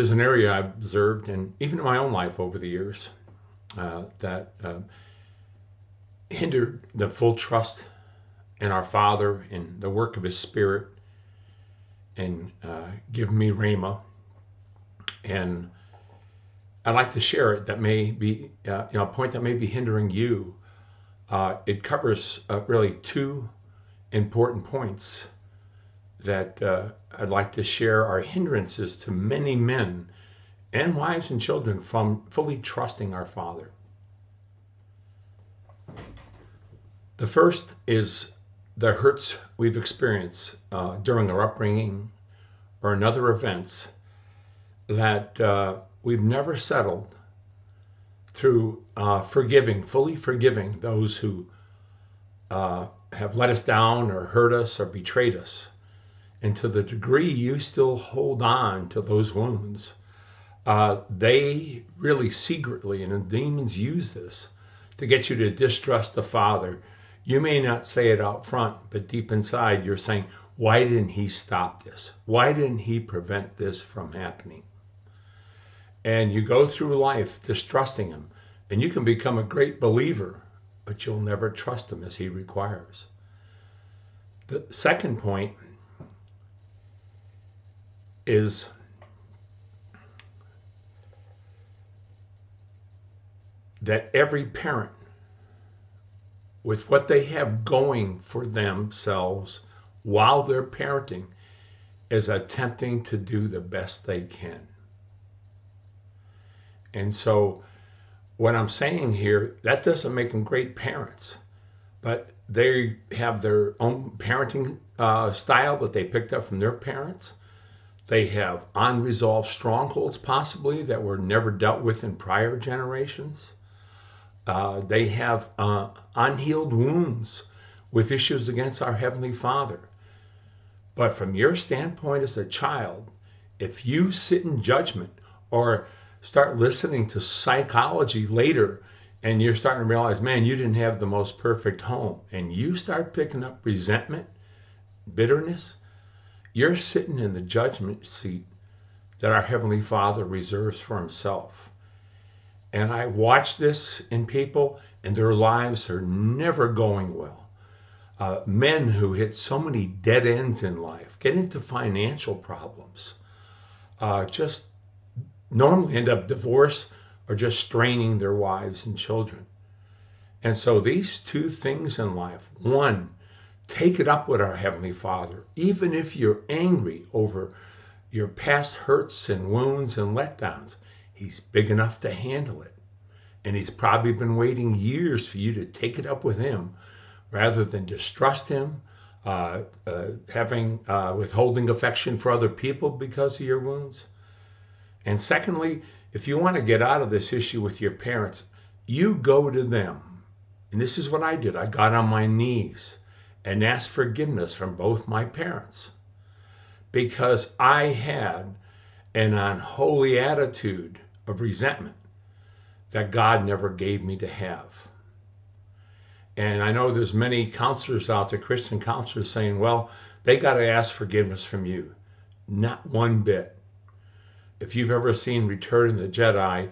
there's an area I've observed, and even in my own life over the years, that hindered the full trust in our Father, in the work of His Spirit, and give me Rhema. And I'd like to share it. That may be a point that may be hindering you. It covers really two important points that I'd like to share are hindrances to many men and wives and children from fully trusting our Father. The first is the hurts we've experienced during our upbringing or in other events that we've never settled through fully forgiving those who have let us down or hurt us or betrayed us. And to the degree you still hold on to those wounds, they really secretly, and the demons use this to get you to distrust the Father. You may not say it out front, but deep inside you're saying, why didn't He stop this? Why didn't He prevent this from happening? And you go through life distrusting Him, and you can become a great believer, but you'll never trust Him as He requires. The second point is that every parent, with what they have going for themselves while they're parenting, is attempting to do the best they can. And so what I'm saying here, that doesn't make them great parents, but they have their own parenting style that they picked up from their parents. They have unresolved strongholds possibly that were never dealt with in prior generations. They have unhealed wounds with issues against our Heavenly Father. But from your standpoint as a child, if you sit in judgment or start listening to psychology later and you're starting to realize, man, you didn't have the most perfect home, and you start picking up resentment, bitterness, you're sitting in the judgment seat that our Heavenly Father reserves for Himself. And I watch this in people, and their lives are never going well. Men who hit so many dead ends in life, get into financial problems, just normally end up divorced or just straining their wives and children. And so these two things in life, one, take it up with our Heavenly Father, even if you're angry over your past hurts and wounds and letdowns. He's big enough to handle it. And He's probably been waiting years for you to take it up with Him rather than distrust Him, withholding affection for other people because of your wounds. And secondly, if you want to get out of this issue with your parents, you go to them. And this is what I did. I got on my knees and asked forgiveness from both my parents because I had an unholy attitude of resentment that God never gave me to have. And I know there's many counselors out there, Christian counselors, saying, well, they got to ask forgiveness from you. Not one bit. If you've ever seen Return of the Jedi,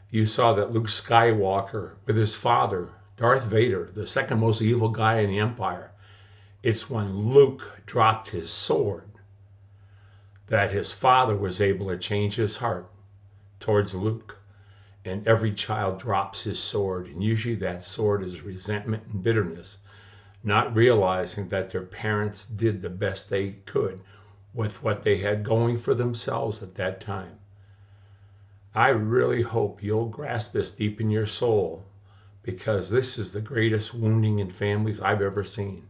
you saw that Luke Skywalker with his father, Darth Vader, the second most evil guy in the Empire, it's when Luke dropped his sword that his father was able to change his heart towards Luke. And every child drops his sword, and usually that sword is resentment and bitterness, not realizing that their parents did the best they could with what they had going for themselves at that time. I really hope you'll grasp this deep in your soul, because this is the greatest wounding in families I've ever seen.